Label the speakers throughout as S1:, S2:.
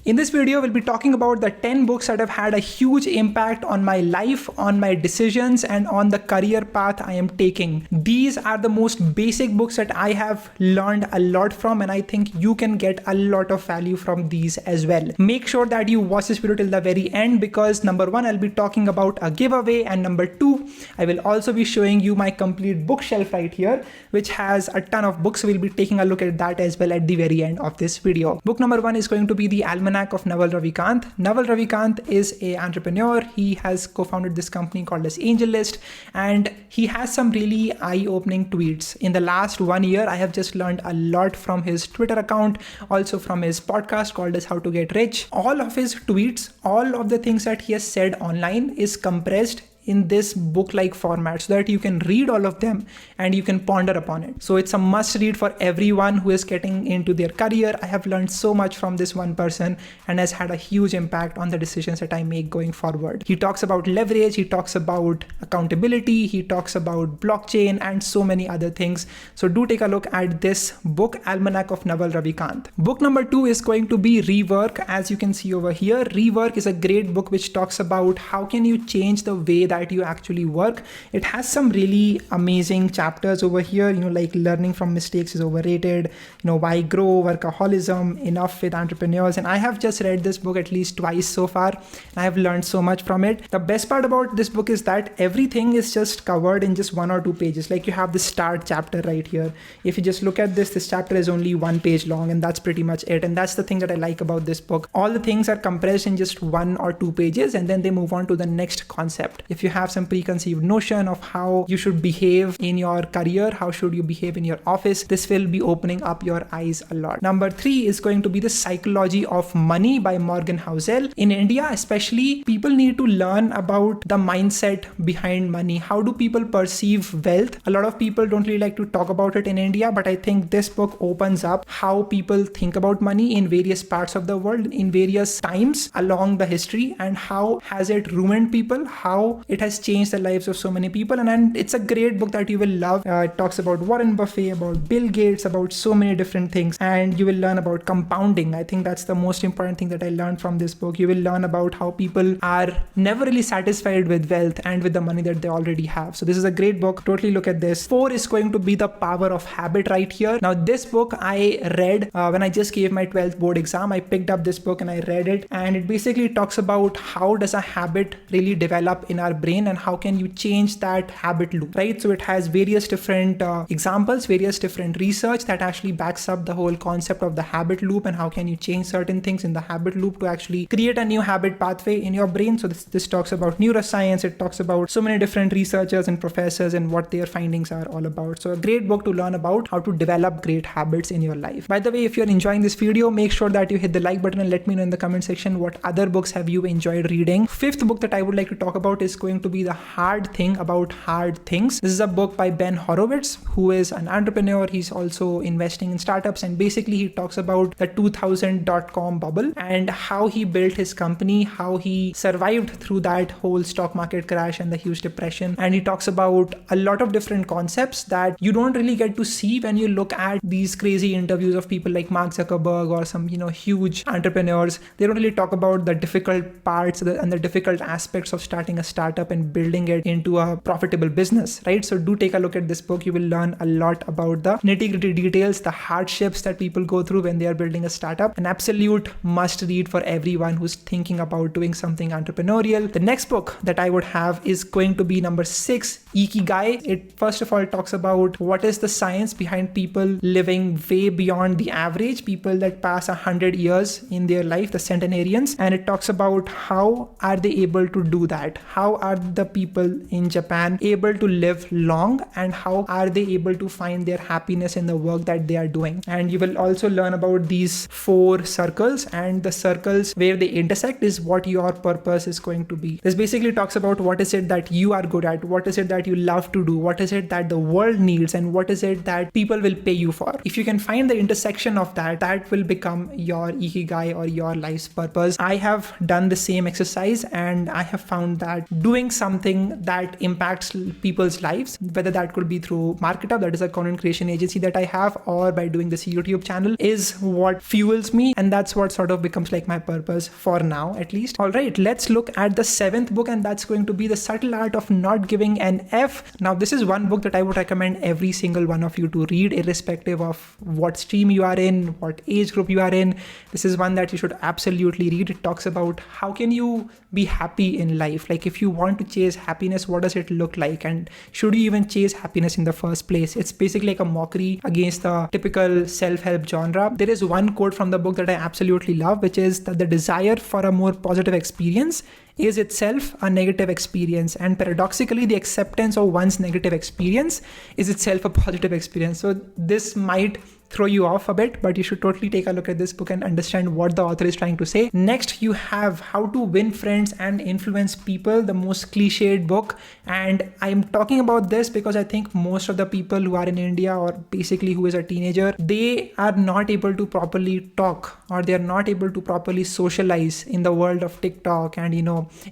S1: In this video, we'll be talking about the 10 books that have had a huge impact on my life, on my decisions, and on the career path I am taking. These are the most basic books that I have learned a lot from, and I think you can get a lot of value from these as well. Make sure that you watch this video till the very end, because number one, I'll be talking about a giveaway, and number two, I will also be showing you my complete bookshelf right here, which has a ton of books. We'll be taking a look at that as well at the very end of this video. Book number one is going to be the Almanack of Naval Ravikant. Naval Ravikant is an entrepreneur. He has co-founded this company called as AngelList, and he has some really eye-opening tweets. In the last 1 year, I have just learned a lot from his Twitter account, also from his podcast called as How to Get Rich. All of his tweets, all of the things that he has said online is compressed in this book-like format so that you can read all of them and you can ponder upon it. So it's a must read for everyone who is getting into their career. I have learned so much from this one person and has had a huge impact on the decisions that I make going forward. He talks about leverage, he talks about accountability, he talks about blockchain and so many other things. So do take a look at this book, Almanack of Naval Ravikant. Book number two is going to be Rework. As you can see over here, Rework is a great book which talks about how can you change the way that you actually work. It has some really amazing chapters over here, like learning from mistakes is overrated, why grow, workaholism, enough with entrepreneurs. And I have just read this book at least twice so far. I have learned so much from it. The best part about this book is that everything is just covered in just 1 or 2 pages. Like you have the start chapter right here. If you just look at this chapter is only 1 page long, and that's pretty much it. And that's the thing that I like about this book. All the things are compressed in just 1 or 2 pages, and then they move on to the next concept. If you have some preconceived notion of how you should behave in your career, how should you behave in your office, this will be opening up your eyes a lot. Number 3 is going to be The Psychology of Money by Morgan Housel. In India especially, people need to learn about the mindset behind money. How do people perceive wealth? A lot of people don't really like to talk about it in India, but I think this book opens up how people think about money in various parts of the world, in various times along the history, and how has it ruined people, how it has changed the lives of so many people. And it's a great book that you will love. It talks about Warren Buffett, about Bill Gates, about so many different things, and you will learn about compounding. I think that's the most important thing that I learned from this book. You will learn about how people are never really satisfied with wealth and with the money that they already have. So this is a great book. Totally look at this. 4 is going to be The Power of Habit right here. Now this book I read when I just gave my 12th board exam. I picked up this book and I read it, and it basically talks about how does a habit really develop in our brain and how can you change that habit loop, right? So it has various different examples, various different research that actually backs up the whole concept of the habit loop and how can you change certain things in the habit loop to actually create a new habit pathway in your brain. So this talks about neuroscience. It talks about so many different researchers and professors and what their findings are all about. So a great book to learn about how to develop great habits in your life. By the way, if you're enjoying this video, make sure that you hit the like button and let me know in the comment section what other books have you enjoyed reading. 5th book that I would like to talk about is going to be The Hard Thing About Hard Things. This is a book by Ben Horowitz, who is an entrepreneur. He's also investing in startups, and basically he talks about the 2000 .com bubble and how he built his company, how he survived through that whole stock market crash and the huge depression. And he talks about a lot of different concepts that you don't really get to see when you look at these crazy interviews of people like Mark Zuckerberg or some huge entrepreneurs. They don't really talk about the difficult parts and the difficult aspects of starting a startup and building it into a profitable business, right? So do take a look at this book. You will learn a lot about the nitty-gritty details, the hardships that people go through when they are building a startup. An absolute must read for everyone who's thinking about doing something entrepreneurial. The next book that I would have is going to be number 6, Ikigai. It first of all talks about what is the science behind people living way beyond the average, people that pass 100 years in their life, the centenarians. And it talks about how are they able to do that? How are the people in Japan able to live long, and how are they able to find their happiness in the work that they are doing? And you will also learn about these 4 circles, and the circles where they intersect is what your purpose is going to be. This basically talks about what is it that you are good at, what is it that you love to do, what is it that the world needs, and what is it that people will pay you for. If you can find the intersection of that, that will become your Ikigai or your life's purpose. I have done the same exercise, and I have found that doing doing something that impacts people's lives, whether that could be through MarketUp, that is a content creation agency that I have, or by doing this YouTube channel, is what fuels me. And that's what sort of becomes like my purpose for now, at least. All right, let's look at the 7th book, and that's going to be The Subtle Art of Not Giving an F. Now, this is one book that I would recommend every single one of you to read, irrespective of what stream you are in, what age group you are in. This is one that you should absolutely read. It talks about how can you be happy in life. Like, if you want to chase happiness, what does it look like? And should you even chase happiness in the first place? It's basically like a mockery against the typical self-help genre. There is one quote from the book that I absolutely love, which is that the desire for a more positive experience is itself a negative experience, and paradoxically the acceptance of one's negative experience is itself a positive experience. So this might throw you off a bit, but you should totally take a look at this book and understand what the author is trying to say. Next, you have How to Win Friends and Influence People, the most cliched book. And I'm talking about this because I think most of the people who are in India, or basically who is a teenager, they are not able to properly talk, or they're not able to properly socialize in the world of TikTok and,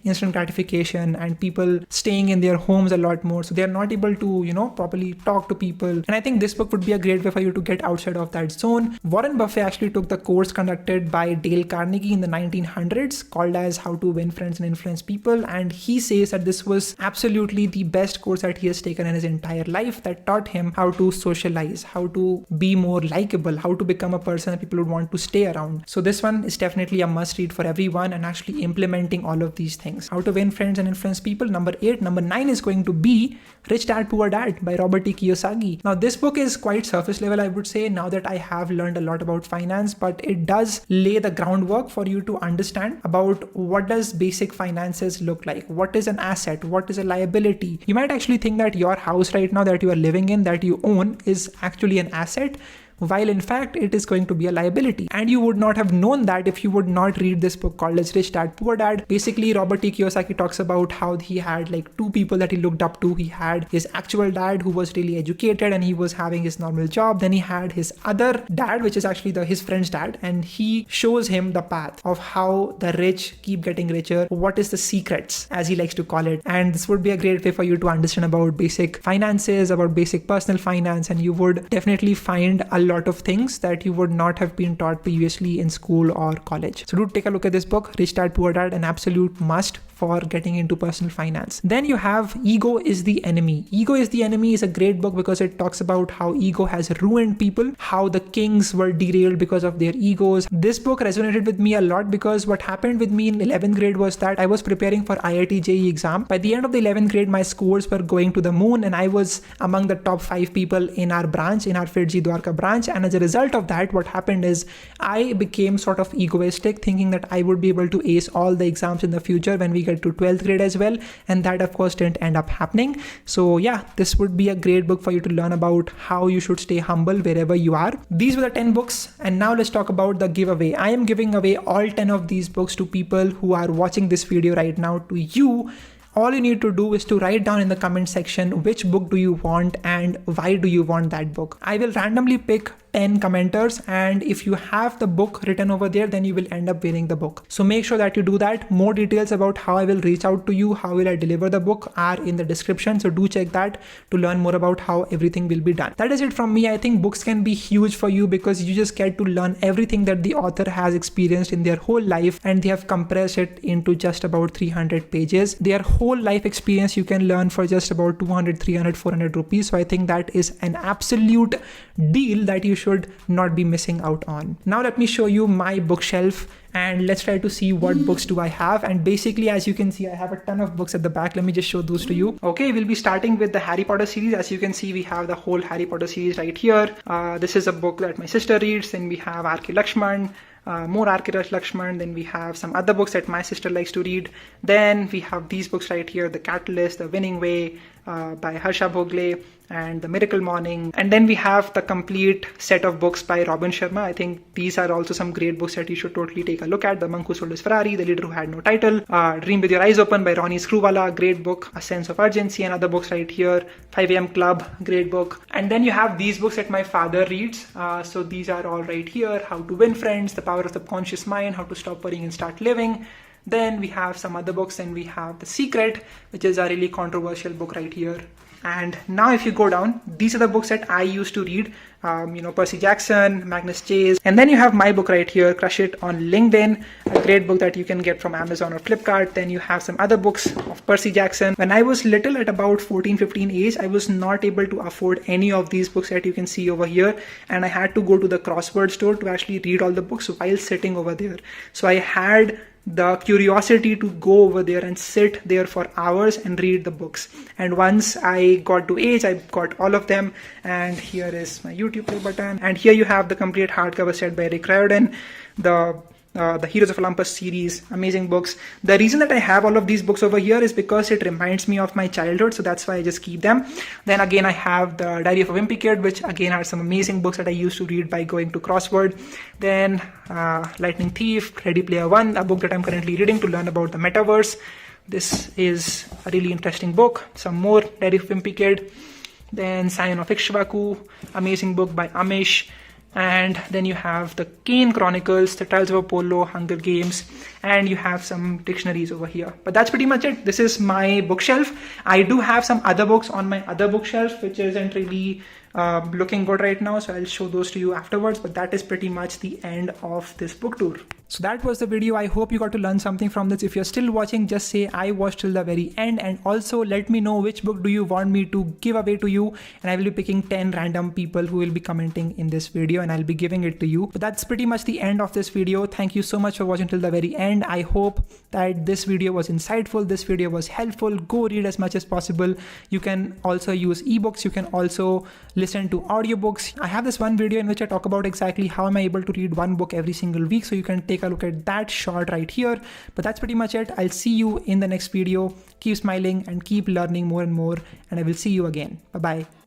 S1: instant gratification and people staying in their homes a lot more. So they're not able to, properly talk to people. And I think this book would be a great way for you to get outside of that zone. Warren Buffett actually took the course conducted by Dale Carnegie in the 1900s called as How to Win Friends and Influence People. And he says that this was absolutely the best course that he has taken in his entire life, that taught him how to socialize, how to be more likable, how to become a person that people would want to stay around. So this one is definitely a must read for everyone, and actually implementing all of these things. How to Win Friends and Influence People, number 8. Number 9 is going to be Rich Dad Poor Dad by Robert T. Kiyosaki. Now this book is quite surface level, I would say, now that I have learned a lot about finance, but it does lay the groundwork for you to understand about what does basic finances look like, what is an asset, what is a liability. You might actually think that your house right now that you are living in, that you own, is actually an asset, while in fact it is going to be a liability. And you would not have known that if you would not read this book called as Rich Dad Poor Dad. Basically, Robert T. Kiyosaki talks about how he had like two people that he looked up to. He had his actual dad, who was really educated and he was having his normal job. Then he had his other dad, which is actually his friend's dad, and he shows him the path of how the rich keep getting richer, what is the secrets, as he likes to call it. And this would be a great way for you to understand about basic finances, about basic personal finance, and you would definitely find a lot of things that you would not have been taught previously in school or college. So do take a look at this book, Rich Dad Poor Dad, an absolute must for getting into personal finance. Then you have Ego is the Enemy. Ego is the Enemy is a great book because it talks about how ego has ruined people, how the kings were derailed because of their egos. This book resonated with me a lot because what happened with me in 11th grade was that I was preparing for IIT JEE exam. By the end of the 11th grade, my scores were going to the moon and I was among the top 5 people in our branch, in our Fitji Dwarka branch. And as a result of that, what happened is I became sort of egoistic, thinking that I would be able to ace all the exams in the future when we get to 12th grade as well. And that of course didn't end up happening. So yeah, this would be a great book for you to learn about how you should stay humble wherever you are. These were the 10 books. And now let's talk about the giveaway. I am giving away all 10 of these books to people who are watching this video right now. To you, all you need to do is to write down in the comment section which book do you want and why do you want that book. I will randomly pick 10 commenters, and if you have the book written over there, then you will end up winning the book. So make sure that you do that. More details about how I will reach out to you, how will I deliver the book, are in the description. So do check that to learn more about how everything will be done. That is it from me. I think books can be huge for you because you just get to learn everything that the author has experienced in their whole life, and they have compressed it into just about 300 pages. Their whole life experience you can learn for just about 200, 300, 400 rupees. So I think that is an absolute deal that you should not be missing out on. Now let me show you my bookshelf and let's try to see what books do I have. And basically, as you can see, I have a ton of books at the back. Let me just show those to you. Okay, we'll be starting with the Harry Potter series. As you can see, we have the whole Harry Potter series right here. This is a book that my sister reads. Then we have R.K. Lakshman. More R.K. Lakshman. Then we have some other books that my sister likes to read. Then we have these books right here, The Catalyst, The Winning Way by Harsha Bhogle, and The Miracle Morning. And then we have the complete set of books by Robin Sharma. I think these are also some great books that you should totally take a look at. The Monk Who Sold His Ferrari, The Leader Who Had No Title, Dream With Your Eyes Open by Ronnie Screwvala, great book. A Sense of Urgency, and other books right here. 5 AM Club, great book. And then you have these books that my father reads. So these are all right here. How to Win Friends, The Power of the Conscious Mind, How to Stop Worrying and Start Living, Then we have some other books, and we have The Secret, which is a really controversial book right here. And now if you go down, these are the books that I used to read, Percy Jackson, Magnus Chase. And then you have my book right here, Crush It on LinkedIn, a great book that you can get from Amazon or Flipkart. Then you have some other books of Percy Jackson. When I was little, at about 14-15 age, I was not able to afford any of these books that you can see over here. And I had to go to the crossword store to actually read all the books while sitting over there. So I had the curiosity to go over there and sit there for hours and read the books. And once I got to age, I got all of them. And here is my YouTube play button. And here you have the complete hardcover set by Rick Riordan, the Heroes of Olympus series, amazing books. The reason that I have all of these books over here is because it reminds me of my childhood, so that's why I just keep them. Then again, I have the Diary of a Wimpy Kid, which again are some amazing books that I used to read by going to crossword. Then Lightning Thief, Ready Player One, a book that I'm currently reading to learn about the metaverse. This is a really interesting book. Some more Diary of a Wimpy Kid. Then Scion of Ikshvaku, amazing book by Amish. And then you have the Kane Chronicles, the Trials of Apollo, Hunger Games, and you have some dictionaries over here. But that's pretty much it. This is my bookshelf. I do have some other books on my other bookshelf, which isn't really looking good right now, so I'll show those to you afterwards. But that is pretty much the end of this book tour. So that was the video. I hope you got to learn something from this. If you're still watching, just say I watched till the very end, and also let me know which book do you want me to give away to you, and I will be picking 10 random people who will be commenting in this video, and I'll be giving it to you. But that's pretty much the end of this video. Thank you so much for watching till the very end. I hope that this video was insightful, this video was helpful. Go read as much as possible. You can also use ebooks. You can also listen to audiobooks. I have this one video in which I talk about exactly how am I able to read one book every single week, so you can take a look at that short right here. But that's pretty much it. I'll see you in the next video. Keep smiling and keep learning more and more, and I will see you again. Bye bye.